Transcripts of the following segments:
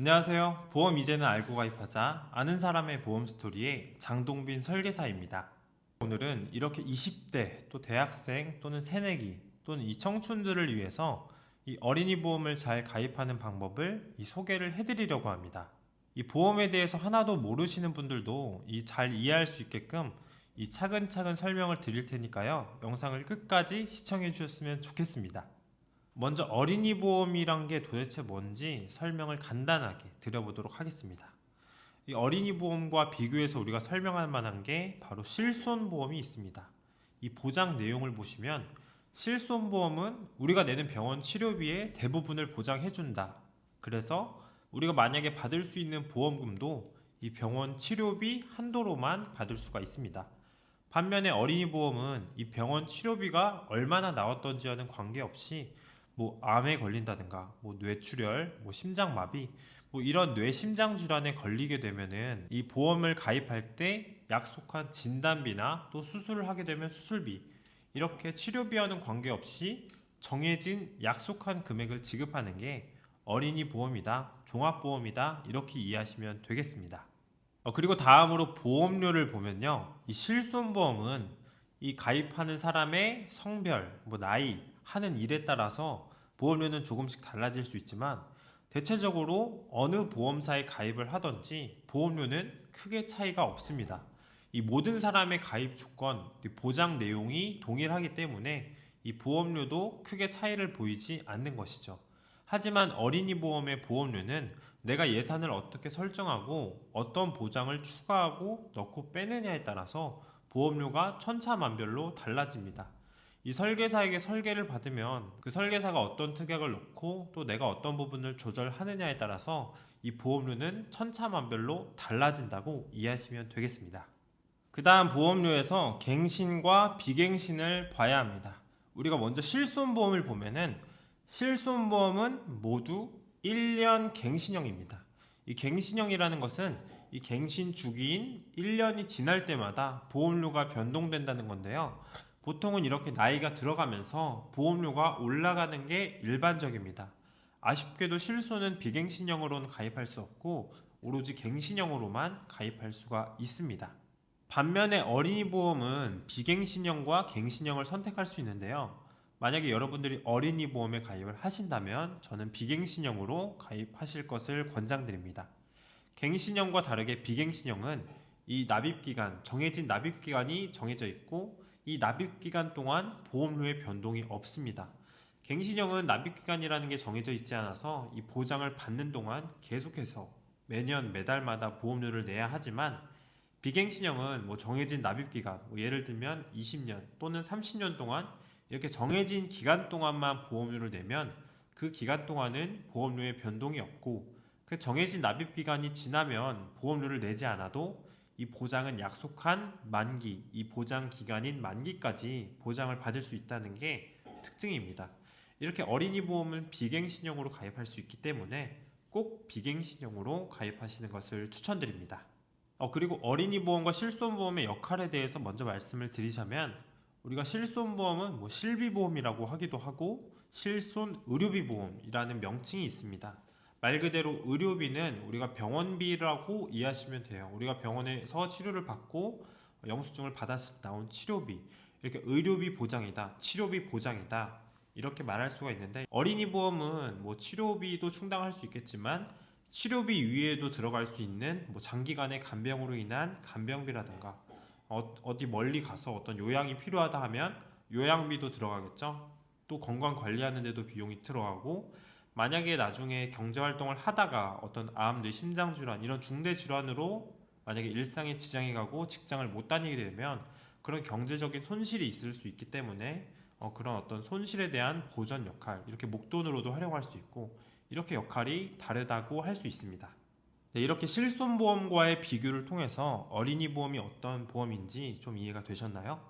안녕하세요. 보험 이제는 알고 가입하자 아는 사람의 보험 스토리의 장동빈 설계사입니다. 오늘은 이렇게 20대 또 대학생 또는 새내기 또는 이 청춘들을 위해서 이 어린이 보험을 잘 가입하는 방법을 소개를 해드리려고 합니다. 이 보험에 대해서 하나도 모르시는 분들도 잘 이해할 수 있게끔 차근차근 설명을 드릴 테니까요. 영상을 끝까지 시청해 주셨으면 좋겠습니다. 먼저 어린이 보험이란 게 도대체 뭔지 설명을 간단하게 드려보도록 하겠습니다. 이 어린이 보험과 비교해서 우리가 설명할 만한 게 바로 실손보험이 있습니다. 이 보장 내용을 보시면 실손보험은 우리가 내는 병원 치료비의 대부분을 보장해준다. 그래서 우리가 만약에 받을 수 있는 보험금도 이 병원 치료비 한도로만 받을 수가 있습니다. 반면에 어린이 보험은 이 병원 치료비가 얼마나 나왔던지와는 관계없이 암에 걸린다든가 뇌출혈, 심장마비 이런 뇌심장 질환에 걸리게 되면은 이 보험을 가입할 때 약속한 진단비나 또 수술을 하게 되면 수술비 이렇게 치료비와는 관계없이 정해진 약속한 금액을 지급하는 게 어린이 보험이다, 종합보험이다 이렇게 이해하시면 되겠습니다. 그리고 다음으로 보험료를 보면요, 이 실손보험은 이 가입하는 사람의 성별, 나이, 하는 일에 따라서 보험료는 조금씩 달라질 수 있지만 대체적으로 어느 보험사에 가입을 하든지 보험료는 크게 차이가 없습니다. 이 모든 사람의 가입 조건, 보장 내용이 동일하기 때문에 이 보험료도 크게 차이를 보이지 않는 것이죠. 하지만 어린이 보험의 보험료는 내가 예산을 어떻게 설정하고 어떤 보장을 추가하고 넣고 빼느냐에 따라서 보험료가 천차만별로 달라집니다. 이 설계사에게 설계를 받으면 그 설계사가 어떤 특약을 넣고 또 내가 어떤 부분을 조절하느냐에 따라서 이 보험료는 천차만별로 달라진다고 이해하시면 되겠습니다. 그 다음 보험료에서 갱신과 비갱신을 봐야 합니다. 우리가 먼저 실손보험을 보면은 실손보험은 모두 1년 갱신형입니다. 이 갱신형이라는 것은 이 갱신 주기인 1년이 지날 때마다 보험료가 변동된다는 건데요. 보통은 이렇게 나이가 들어가면서 보험료가 올라가는 게 일반적입니다. 아쉽게도 실손은 비갱신형으로는 가입할 수 없고 오로지 갱신형으로만 가입할 수가 있습니다. 반면에 어린이 보험은 비갱신형과 갱신형을 선택할 수 있는데요. 만약에 여러분들이 어린이 보험에 가입을 하신다면 저는 비갱신형으로 가입하실 것을 권장드립니다. 갱신형과 다르게 비갱신형은 이 납입기간, 정해진 납입기간이 정해져 있고 이 납입기간 동안 보험료의 변동이 없습니다. 갱신형은 납입기간이라는 게 정해져 있지 않아서 이 보장을 받는 동안 계속해서 매년 매달마다 보험료를 내야 하지만 비갱신형은 정해진 납입기간, 예를 들면 20년 또는 30년 동안 이렇게 정해진 기간 동안만 보험료를 내면 그 기간 동안은 보험료의 변동이 없고 그 정해진 납입기간이 지나면 보험료를 내지 않아도 이 보장은 약속한 만기, 이 보장 기간인 만기까지 보장을 받을 수 있다는 게 특징입니다. 이렇게 어린이 보험은 비갱신형으로 가입할 수 있기 때문에 꼭 비갱신형으로 가입하시는 것을 추천드립니다. 그리고 어린이 보험과 실손보험의 역할에 대해서 먼저 말씀을 드리자면 우리가 실손보험은 실비보험이라고 하기도 하고 실손 의료비 보험이라는 명칭이 있습니다. 말 그대로 의료비는 우리가 병원비라고 이해하시면 돼요. 우리가 병원에서 치료를 받고 영수증을 받았을 때 나온 치료비, 이렇게 의료비 보장이다, 치료비 보장이다 이렇게 말할 수가 있는데 어린이 보험은 치료비도 충당할 수 있겠지만 치료비 위에도 들어갈 수 있는 장기간의 간병으로 인한 간병비라든가 어디 멀리 가서 어떤 요양이 필요하다 하면 요양비도 들어가겠죠. 또 건강 관리하는 데도 비용이 들어가고 만약에 나중에 경제활동을 하다가 어떤 암, 뇌, 심장질환 이런 중대 질환으로 만약에 일상에 지장이 가고 직장을 못 다니게 되면 그런 경제적인 손실이 있을 수 있기 때문에 그런 어떤 손실에 대한 보전 역할 이렇게 목돈으로도 활용할 수 있고 이렇게 역할이 다르다고 할 수 있습니다. 네, 이렇게 실손보험과의 비교를 통해서 어린이 보험이 어떤 보험인지 좀 이해가 되셨나요?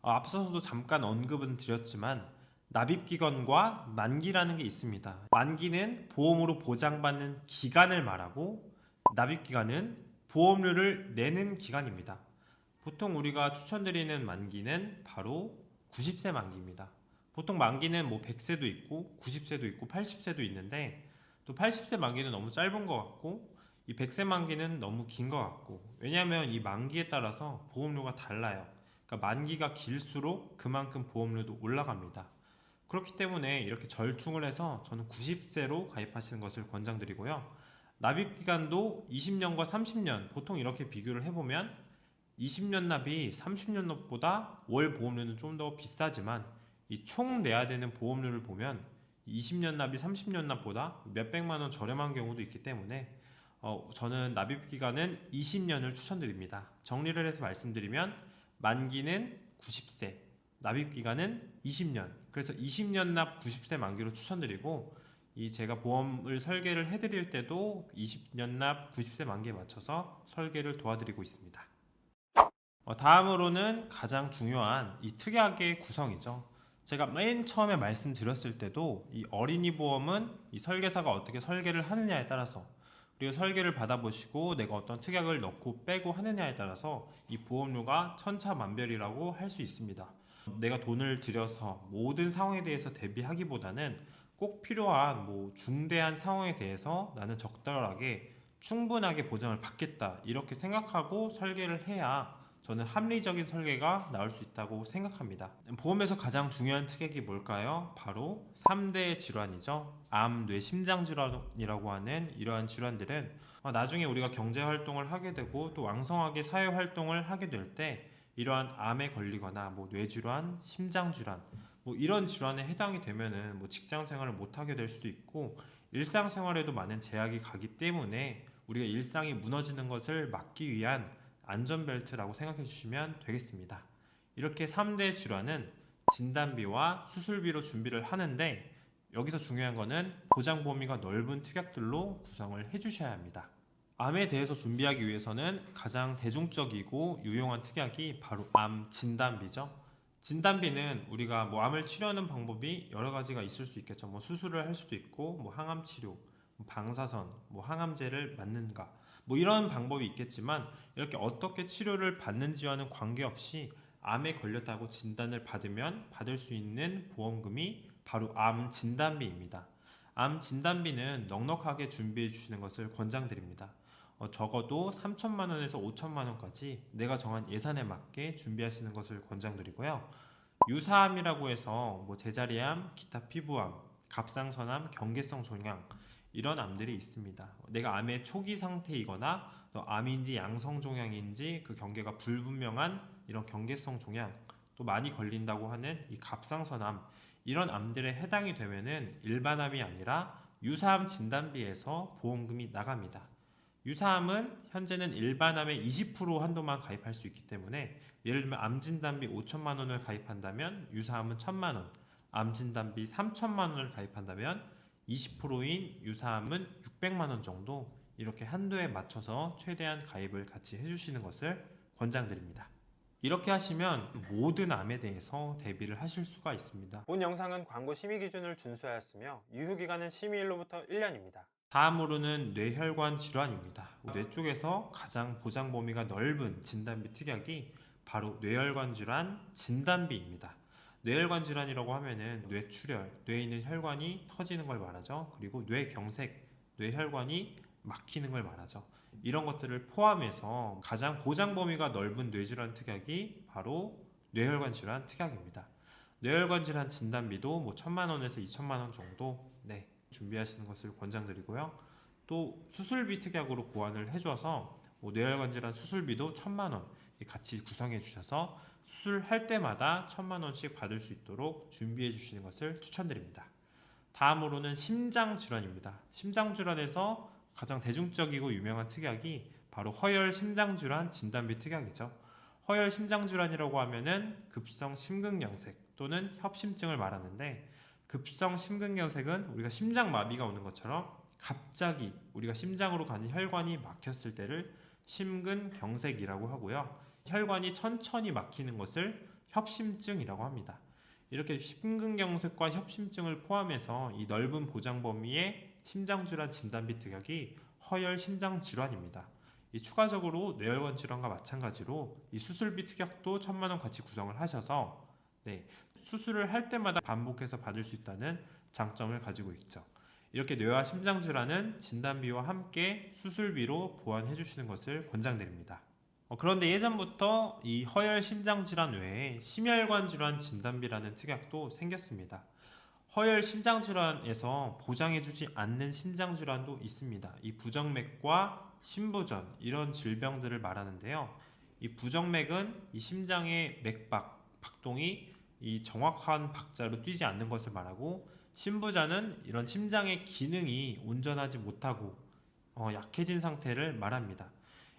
앞서서도 잠깐 언급은 드렸지만 납입기간과 만기라는 게 있습니다. 만기는 보험으로 보장받는 기간을 말하고 납입기간은 보험료를 내는 기간입니다. 보통 우리가 추천드리는 만기는 바로 90세 만기입니다. 보통 만기는 100세도 있고 90세도 있고 80세도 있는데 또 80세 만기는 너무 짧은 것 같고 이 100세 만기는 너무 긴 것 같고, 왜냐하면 이 만기에 따라서 보험료가 달라요. 그러니까 만기가 길수록 그만큼 보험료도 올라갑니다. 그렇기 때문에 이렇게 절충을 해서 저는 90세로 가입하시는 것을 권장드리고요. 납입 기간도 20년과 30년, 보통 이렇게 비교를 해보면 20년 납이 30년 납보다 월 보험료는 좀 더 비싸지만 이 총 내야 되는 보험료를 보면 20년 납이 30년 납보다 몇백만 원 저렴한 경우도 있기 때문에 저는 납입 기간은 20년을 추천드립니다. 정리를 해서 말씀드리면 만기는 90세, 납입 기간은 20년. 그래서 20년 납 90세 만기로 추천드리고, 이 제가 보험을 설계를 해드릴 때도 20년 납 90세 만기에 맞춰서 설계를 도와드리고 있습니다. 다음으로는 가장 중요한 이 특약의 구성이죠. 제가 맨 처음에 말씀드렸을 때도 이 어린이 보험은 이 설계사가 어떻게 설계를 하느냐에 따라서, 그리고 설계를 받아보시고 내가 어떤 특약을 넣고 빼고 하느냐에 따라서 이 보험료가 천차만별이라고 할 수 있습니다. 내가 돈을 들여서 모든 상황에 대해서 대비하기보다는 꼭 필요한 중대한 상황에 대해서 나는 적절하게 충분하게 보장을 받겠다 이렇게 생각하고 설계를 해야 저는 합리적인 설계가 나올 수 있다고 생각합니다. 보험에서 가장 중요한 특약이 뭘까요? 바로 3대 질환이죠. 암, 뇌, 심장 질환이라고 하는 이러한 질환들은 나중에 우리가 경제 활동을 하게 되고 또 왕성하게 사회 활동을 하게 될 때 이러한 암에 걸리거나 뇌질환, 심장질환 이런 질환에 해당이 되면은 직장 생활을 못 하게 될 수도 있고 일상생활에도 많은 제약이 가기 때문에 우리가 일상이 무너지는 것을 막기 위한 안전벨트라고 생각해 주시면 되겠습니다. 이렇게 3대 질환은 진단비와 수술비로 준비를 하는데, 여기서 중요한 거는 보장 범위가 넓은 특약들로 구성을 해 주셔야 합니다. 암에 대해서 준비하기 위해서는 가장 대중적이고 유용한 특약이 바로 암 진단비죠. 진단비는 우리가 암을 치료하는 방법이 여러 가지가 있을 수 있겠죠. 수술을 할 수도 있고 항암 치료, 방사선, 항암제를 맞는가 이런 방법이 있겠지만, 이렇게 어떻게 치료를 받는지와는 관계없이 암에 걸렸다고 진단을 받으면 받을 수 있는 보험금이 바로 암 진단비입니다. 암 진단비는 넉넉하게 준비해 주시는 것을 권장드립니다. 적어도 3천만 원에서 5천만 원까지 내가 정한 예산에 맞게 준비하시는 것을 권장드리고요. 유사암이라고 해서 제자리암, 기타 피부암, 갑상선암, 경계성 종양 이런 암들이 있습니다. 내가 암의 초기 상태이거나 또 암인지 양성 종양인지 그 경계가 불분명한 이런 경계성 종양, 또 많이 걸린다고 하는 이 갑상선암, 이런 암들에 해당이 되면은 일반암이 아니라 유사암 진단비에서 보험금이 나갑니다. 유사암은 현재는 일반암의 20% 한도만 가입할 수 있기 때문에, 예를 들면 암진단비 5천만 원을 가입한다면 유사암은 1천만 원, 암진단비 3천만 원을 가입한다면 20%인 유사암은 600만 원 정도, 이렇게 한도에 맞춰서 최대한 가입을 같이 해주시는 것을 권장드립니다. 이렇게 하시면 모든 암에 대해서 대비를 하실 수가 있습니다. 본 영상은 광고 심의 기준을 준수하였으며 유효기간은 심의일로부터 1년입니다. 다음으로는 뇌혈관 질환입니다. 뇌 쪽에서 가장 보장 범위가 넓은 진단비 특약이 바로 뇌혈관 질환 진단비입니다. 뇌혈관 질환이라고 하면은 뇌출혈, 뇌에 있는 혈관이 터지는 걸 말하죠. 그리고 뇌경색, 뇌혈관이 막히는 걸 말하죠. 이런 것들을 포함해서 가장 보장 범위가 넓은 뇌질환 특약이 바로 뇌혈관 질환 특약입니다. 뇌혈관 질환 진단비도 1천만 원에서 2천만 원 정도 준비하시는 것을 권장드리고요. 또 수술비 특약으로 고안을 해줘서 뇌혈관 질환 수술비도 1천만 원 같이 구성해 주셔서 수술할 때마다 1천만 원씩 받을 수 있도록 준비해 주시는 것을 추천드립니다. 다음으로는 심장 질환입니다. 심장 질환에서 가장 대중적이고 유명한 특약이 바로 허혈 심장 질환 진단비 특약이죠. 허혈 심장 질환이라고 하면은 급성 심근경색 또는 협심증을 말하는데, 급성 심근경색은 우리가 심장 마비가 오는 것처럼 갑자기 우리가 심장으로 가는 혈관이 막혔을 때를 심근경색이라고 하고요. 혈관이 천천히 막히는 것을 협심증이라고 합니다. 이렇게 심근경색과 협심증을 포함해서 이 넓은 보장 범위의 심장질환 진단비 특약이 허혈 심장질환입니다. 추가적으로 뇌혈관 질환과 마찬가지로 이 수술비 특약도 1천만 원 같이 구성을 하셔서 수술을 할 때마다 반복해서 받을 수 있다는 장점을 가지고 있죠. 이렇게 뇌와 심장 질환은 진단비와 함께 수술비로 보완해 주시는 것을 권장드립니다. 그런데 예전부터 이 허혈 심장 질환 외에 심혈관 질환 진단비라는 특약도 생겼습니다. 허혈 심장 질환에서 보장해주지 않는 심장 질환도 있습니다. 이 부정맥과 심부전 이런 질병들을 말하는데요. 이 부정맥은 이 심장의 맥박, 박동이 이 정확한 박자로 뛰지 않는 것을 말하고, 심부전은 이런 심장의 기능이 온전하지 못하고 약해진 상태를 말합니다.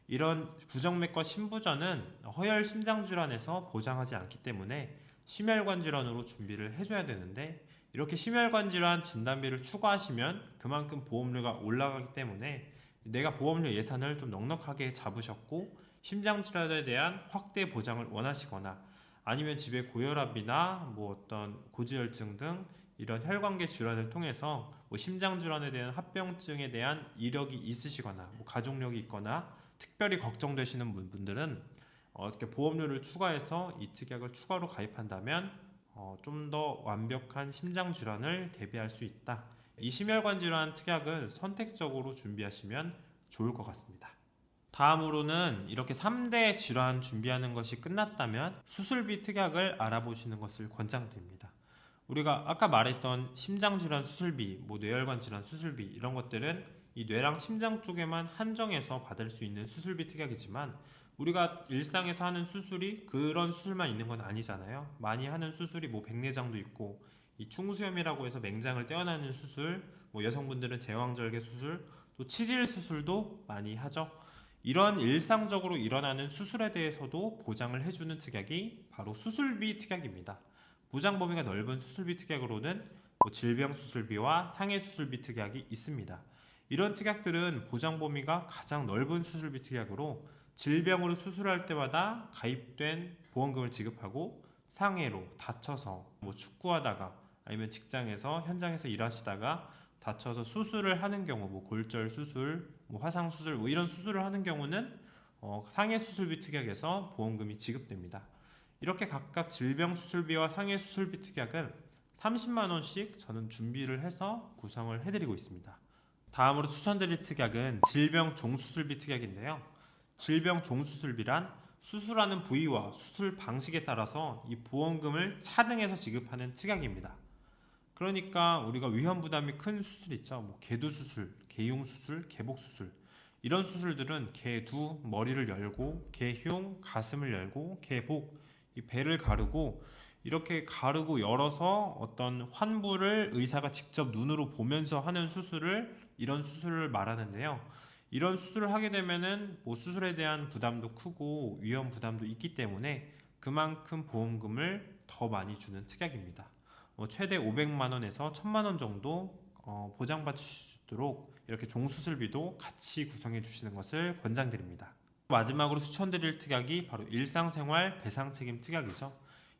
이런 부정맥과 심부전은 허혈 심장 질환에서 보장하지 않기 때문에 심혈관 질환으로 준비를 해줘야 되는데, 이렇게 심혈관 질환 진단비를 추가하시면 그만큼 보험료가 올라가기 때문에 내가 보험료 예산을 좀 넉넉하게 잡으셨고 심장 질환에 대한 확대 보장을 원하시거나, 아니면 집에 고혈압이나 어떤 고지혈증 등 이런 혈관계 질환을 통해서 심장 질환에 대한 합병증에 대한 이력이 있으시거나 가족력이 있거나 특별히 걱정되시는 분들은 이렇게 보험료를 추가해서 이 특약을 추가로 가입한다면 좀 더 완벽한 심장 질환을 대비할 수 있다. 이 심혈관 질환 특약은 선택적으로 준비하시면 좋을 것 같습니다. 다음으로는 이렇게 3대 질환 준비하는 것이 끝났다면 수술비 특약을 알아보시는 것을 권장드립니다. 우리가 아까 말했던 심장질환 수술비, 뇌혈관 질환 수술비 이런 것들은 이 뇌랑 심장 쪽에만 한정해서 받을 수 있는 수술비 특약이지만, 우리가 일상에서 하는 수술이 그런 수술만 있는 건 아니잖아요. 많이 하는 수술이 백내장도 있고, 이 충수염이라고 해서 맹장을 떼어내는 수술, 여성분들은 제왕절개 수술, 또 치질 수술도 많이 하죠. 이런 일상적으로 일어나는 수술에 대해서도 보장을 해주는 특약이 바로 수술비 특약입니다. 보장 범위가 넓은 수술비 특약으로는 질병 수술비와 상해 수술비 특약이 있습니다. 이런 특약들은 보장 범위가 가장 넓은 수술비 특약으로 질병으로 수술할 때마다 가입된 보험금을 지급하고, 상해로 다쳐서 축구하다가 아니면 직장에서 현장에서 일하시다가 다쳐서 수술을 하는 경우, 골절 수술, 화상 수술 이런 수술을 하는 경우는 상해 수술비 특약에서 보험금이 지급됩니다. 이렇게 각각 질병 수술비와 상해 수술비 특약은 30만 원씩 저는 준비를 해서 구성을 해드리고 있습니다. 다음으로 추천드릴 특약은 질병 종수술비 특약인데요. 질병 종수술비란 수술하는 부위와 수술 방식에 따라서 이 보험금을 차등해서 지급하는 특약입니다. 그러니까 우리가 위험 부담이 큰 수술 있죠. 개두 수술, 개흉 수술, 개복 수술. 이런 수술들은 개두 머리를 열고, 개흉 가슴을 열고, 개복 이 배를 가르고, 이렇게 가르고 열어서 어떤 환부를 의사가 직접 눈으로 보면서 하는 수술을, 이런 수술을 말하는데요. 이런 수술을 하게 되면은 수술에 대한 부담도 크고 위험 부담도 있기 때문에 그만큼 보험금을 더 많이 주는 특약입니다. 최대 500만 원에서 1000만 원 정도 보장받을 수 있도록 이렇게 종수술비도 같이 구성해 주시는 것을 권장드립니다. 마지막으로 추천드릴 특약이 바로 일상생활 배상책임 특약이죠.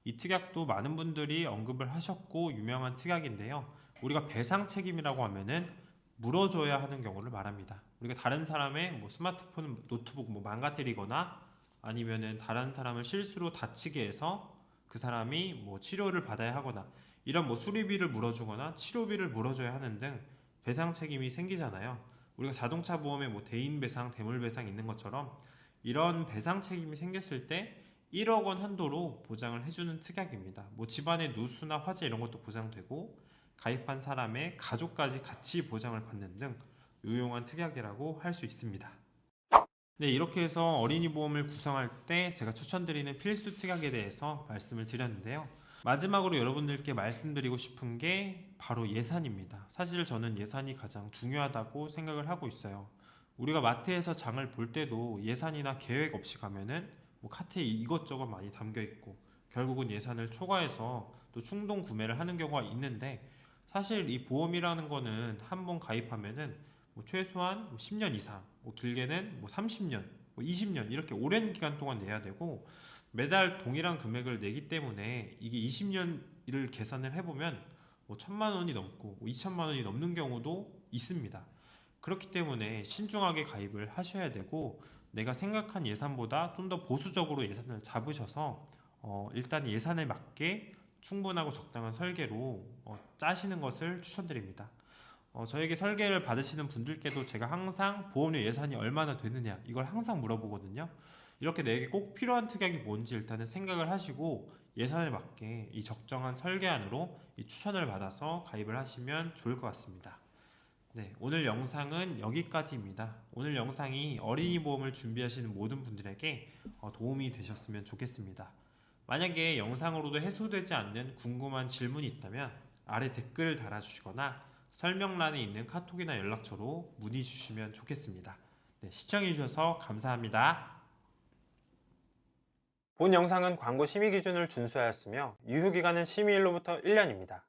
이 특약도 많은 분들이 언급을 하셨고 유명한 특약인데요. 우리가 배상책임이라고 하면은 물어줘야 하는 경우를 말합니다. 우리가 다른 사람의 스마트폰, 노트북 망가뜨리거나 아니면은 다른 사람을 실수로 다치게 해서 그 사람이 치료를 받아야 하거나, 이런 수리비를 물어주거나 치료비를 물어줘야 하는 등 배상 책임이 생기잖아요. 우리가 자동차 보험에 대인 배상, 대물 배상 있는 것처럼 이런 배상 책임이 생겼을 때 1억 원 한도로 보장을 해주는 특약입니다. 집안의 누수나 화재 이런 것도 보장되고, 가입한 사람의 가족까지 같이 보장을 받는 등 유용한 특약이라고 할 수 있습니다. 네, 이렇게 해서 어린이 보험을 구성할 때 제가 추천드리는 필수 특약에 대해서 말씀을 드렸는데요. 마지막으로 여러분들께 말씀드리고 싶은 게 바로 예산입니다. 사실 저는 예산이 가장 중요하다고 생각을 하고 있어요. 우리가 마트에서 장을 볼 때도 예산이나 계획 없이 가면은 카트에 이것저것 많이 담겨 있고 결국은 예산을 초과해서 또 충동 구매를 하는 경우가 있는데, 사실 이 보험이라는 거는 한번 가입하면은 최소한 10년 이상, 길게는 30년, 20년 이렇게 오랜 기간 동안 내야 되고, 매달 동일한 금액을 내기 때문에 이게 20년을 계산을 해보면 1000만 원이 넘고 2000만 원이 넘는 경우도 있습니다. 그렇기 때문에 신중하게 가입을 하셔야 되고, 내가 생각한 예산보다 좀 더 보수적으로 예산을 잡으셔서 일단 예산에 맞게 충분하고 적당한 설계로 짜시는 것을 추천드립니다. 저에게 설계를 받으시는 분들께도 제가 항상 보험료 예산이 얼마나 되느냐 이걸 항상 물어보거든요. 이렇게 내게 꼭 필요한 특약이 뭔지 일단은 생각을 하시고 예산에 맞게 이 적정한 설계안으로 이 추천을 받아서 가입을 하시면 좋을 것 같습니다. 네, 오늘 영상은 여기까지입니다. 오늘 영상이 어린이 보험을 준비하시는 모든 분들에게 도움이 되셨으면 좋겠습니다. 만약에 영상으로도 해소되지 않는 궁금한 질문이 있다면 아래 댓글을 달아주시거나 설명란에 있는 카톡이나 연락처로 문의 주시면 좋겠습니다. 네, 시청해주셔서 감사합니다. 본 영상은 광고 심의 기준을 준수하였으며 유효기간은 심의일로부터 1년입니다.